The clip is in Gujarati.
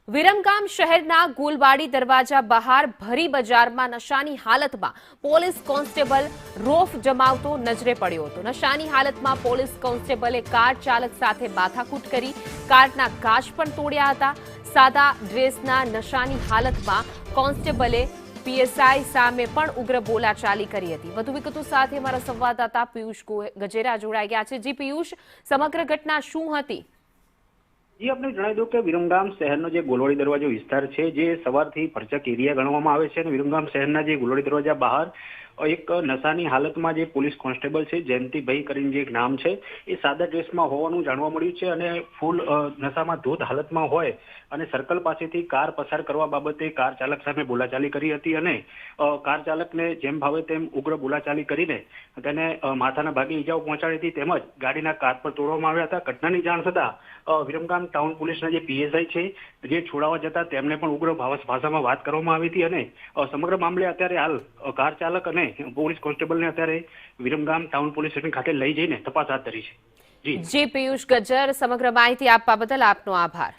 વિરમગામ શહેરના ગુલવાડી દરવાજા બહાર ભરી બજારમાં નશાની હાલતમાં પોલીસ કોન્સ્ટેબલ રોફ જમાવતો નજરે પડ્યો હતો। નશાની હાલતમાં પોલીસ કોન્સ્ટેબલે કાર ચાલક સાથે માથાકૂટ કરી કારના કાચ પણ તોડ્યા હતા। સાદા ડ્રેસના નશાની હાલતમાં કોન્સ્ટેબલે પીએસઆઈ સામે પણ ઉગ્ર બોલાચાલી કરી હતી। વધુ વિગતો સાથે અમારા સંવાદદાતા પિયુષ ગજેરા જોડાઈ ગયા છે। જી પિયુષ, સમગ્ર ઘટના શું હતી? जी आपने जणावी दूं के विरमगाम शहरनो जे गोलवाड़ी दरवाजो विस्तार है जे सवारथी परचक एरिया गणवामां आवे छे। विरमगाम शहरना जे गोलवाड़ी दरवाजा बहार एक नशानी हालतमां जे पोलीस कोन्स्टेबल है जयंतीभाई करीने जे एक नाम है ए सादा ड्रेसमां होवानुं जाणवा मळ्युं छे अने फूल नशामां धोध हालतमां होय अने सर्कल पासेथी कार पसार करवा बाबते कार चालक सामे बोलाचाली करी हती अने कार चालकने जेम भावे तेम उग्र बोलाचाली करीने तेने माथाना भागे ईजाओ पहोंचाडी हती તેમજ ગાડીના કાચ પર તોડવામાં આવ્યા હતા। ઘટનાની જાણ થતા વિરમગામ ટાઉન પોલીસના જે પીએસઆઈ છે જે છોડાવવા જતા તેમને પણ ઉગ્ર ભાષામાં વાત કરવામાં આવી હતી અને સમગ્ર મામલે અત્યારે હાલ કાર ચાલક અને પોલીસ કોન્સ્ટેબલને અત્યારે વિરમગામ ટાઉન પોલીસ સ્ટેશન ખાતે લઈ જઈને તપાસ હાથ ધરી છે। જી પિયુષ ગજ્જર, સમગ્ર માહિતી આપવા બદલ આપનો આભાર।